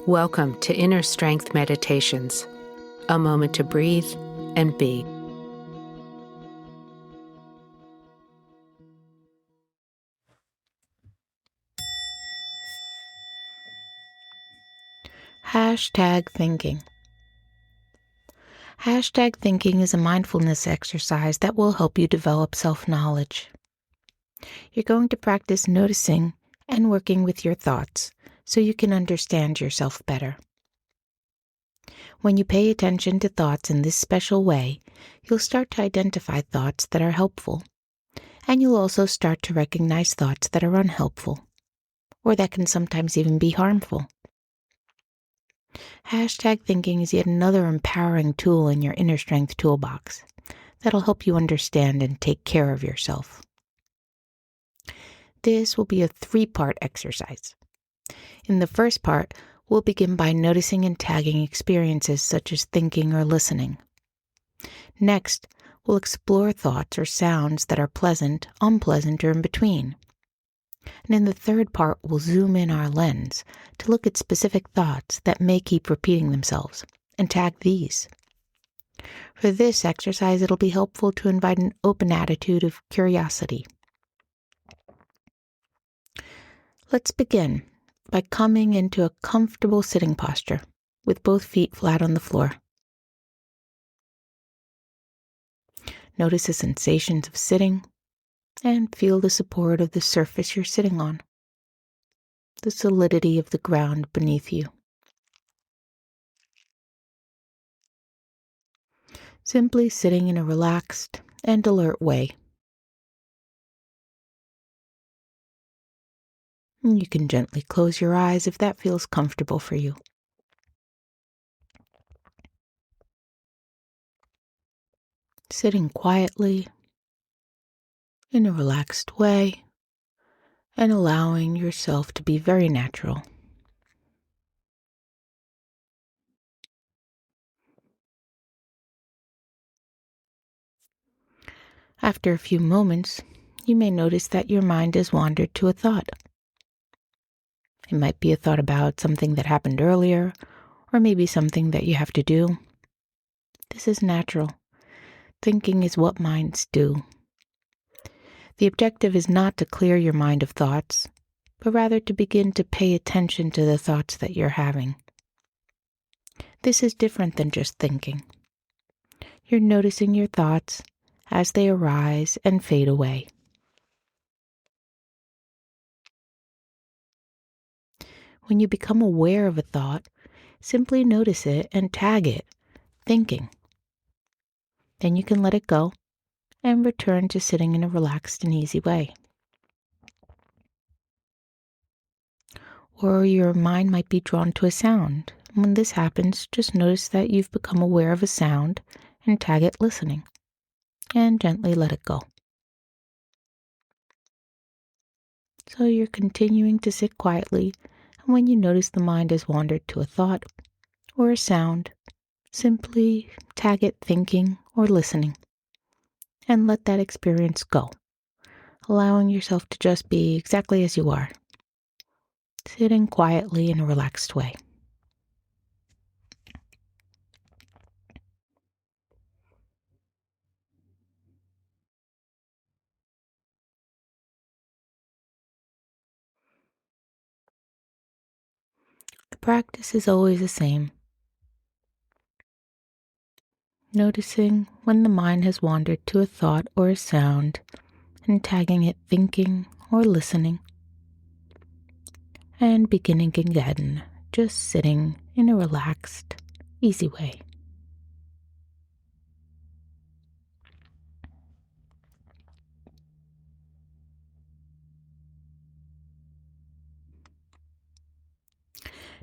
Welcome to Inner Strength Meditations, a moment to breathe and be. #thinking. #thinking is a mindfulness exercise that will help you develop self-knowledge. You're going to practice noticing and working with your thoughts so you can understand yourself better. When you pay attention to thoughts in this special way, you'll start to identify thoughts that are helpful, and you'll also start to recognize thoughts that are unhelpful, or that can sometimes even be harmful. #thinking is yet another empowering tool in your inner strength toolbox that'll help you understand and take care of yourself. This will be a 3-part exercise. In the first part, we'll begin by noticing and tagging experiences such as thinking or listening. Next, we'll explore thoughts or sounds that are pleasant, unpleasant, or in between. And in the third part, we'll zoom in our lens to look at specific thoughts that may keep repeating themselves and tag these. For this exercise, it'll be helpful to invite an open attitude of curiosity. Let's begin by coming into a comfortable sitting posture with both feet flat on the floor. Notice the sensations of sitting and feel the support of the surface you're sitting on, the solidity of the ground beneath you. Simply sitting in a relaxed and alert way. You can gently close your eyes if that feels comfortable for you. Sitting quietly, in a relaxed way, and allowing yourself to be very natural. After a few moments, you may notice that your mind has wandered to a thought. It might be a thought about something that happened earlier, or maybe something that you have to do. This is natural. Thinking is what minds do. The objective is not to clear your mind of thoughts, but rather to begin to pay attention to the thoughts that you're having. This is different than just thinking. You're noticing your thoughts as they arise and fade away. When you become aware of a thought, simply notice it and tag it, thinking. Then you can let it go and return to sitting in a relaxed and easy way. Or your mind might be drawn to a sound. When this happens, just notice that you've become aware of a sound and tag it listening, and gently let it go. So you're continuing to sit quietly, and when you notice the mind has wandered to a thought or a sound, simply tag it thinking or listening, and let that experience go, allowing yourself to just be exactly as you are, sitting quietly in a relaxed way. The practice is always the same. Noticing when the mind has wandered to a thought or a sound and tagging it thinking or listening, and beginning again, just sitting in a relaxed, easy way.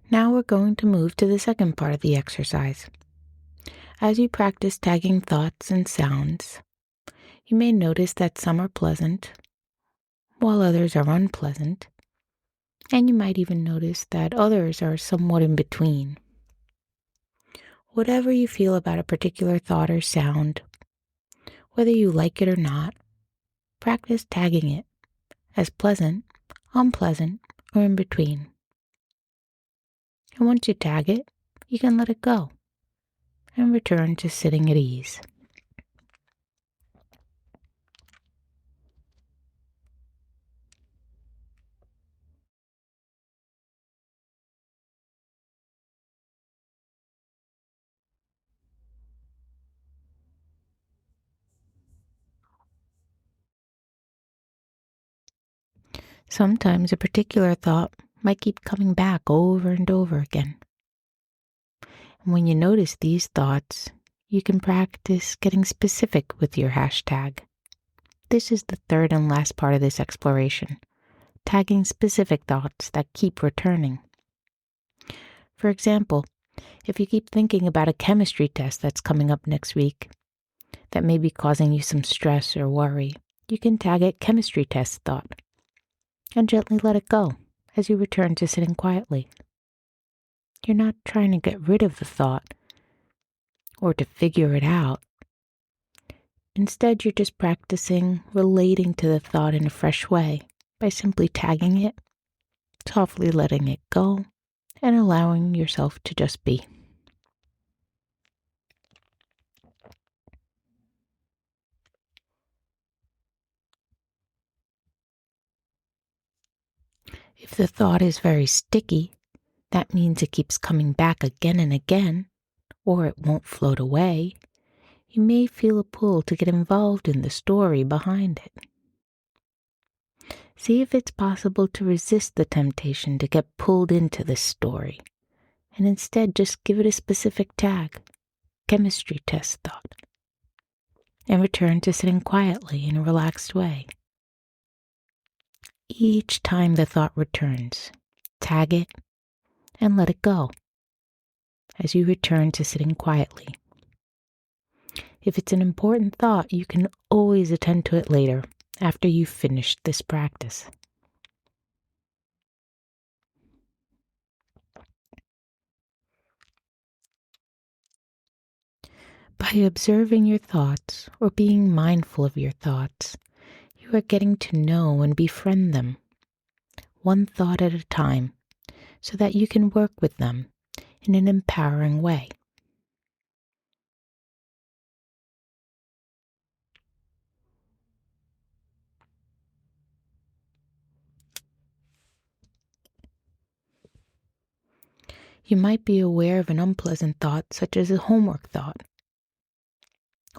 Now we're going to move to the second part of the exercise. As you practice tagging thoughts and sounds, you may notice that some are pleasant, while others are unpleasant, and you might even notice that others are somewhat in between. Whatever you feel about a particular thought or sound, whether you like it or not, practice tagging it as pleasant, unpleasant, or in between. And once you tag it, you can let it go and return to sitting at ease. Sometimes a particular thought might keep coming back over and over again. And when you notice these thoughts, you can practice getting specific with your hashtag. This is the third and last part of this exploration, tagging specific thoughts that keep returning. For example, if you keep thinking about a chemistry test that's coming up next week that may be causing you some stress or worry, you can tag it chemistry test thought and gently let it go as you return to sitting quietly. You're not trying to get rid of the thought or to figure it out. Instead, you're just practicing relating to the thought in a fresh way by simply tagging it, softly letting it go, and allowing yourself to just be. If the thought is very sticky, that means it keeps coming back again and again, or it won't float away. You may feel a pull to get involved in the story behind it. See if it's possible to resist the temptation to get pulled into this story, and instead just give it a specific tag, chemistry test thought, and return to sitting quietly in a relaxed way. Each time the thought returns, tag it and let it go as you return to sitting quietly. If it's an important thought, you can always attend to it later after you've finished this practice. By observing your thoughts or being mindful of your thoughts, you are getting to know and befriend them, one thought at a time, so that you can work with them in an empowering way. You might be aware of an unpleasant thought, such as a homework thought.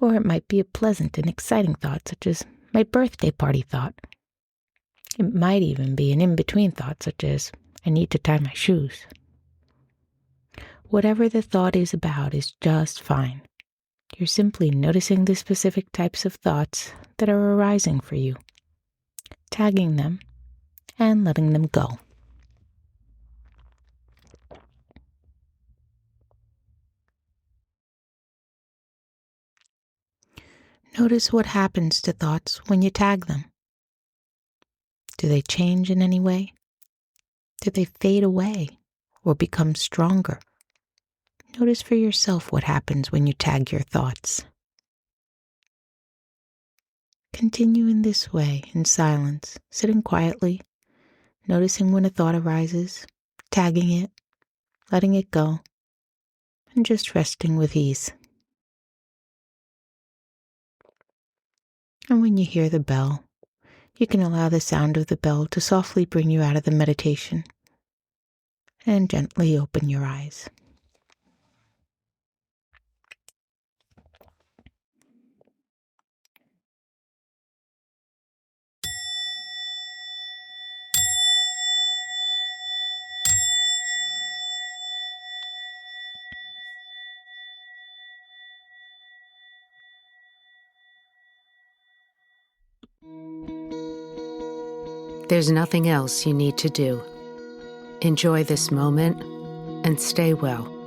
Or it might be a pleasant and exciting thought, such as my birthday party thought. It might even be an in-between thought, such as I need to tie my shoes. Whatever the thought is about is just fine. You're simply noticing the specific types of thoughts that are arising for you, tagging them, and letting them go. Notice what happens to thoughts when you tag them. Do they change in any way? Do they fade away or become stronger? Notice for yourself what happens when you tag your thoughts. Continue in this way in silence, sitting quietly, noticing when a thought arises, tagging it, letting it go, and just resting with ease. And when you hear the bell, you can allow the sound of the bell to softly bring you out of the meditation and gently open your eyes. There's nothing else you need to do. Enjoy this moment and stay well.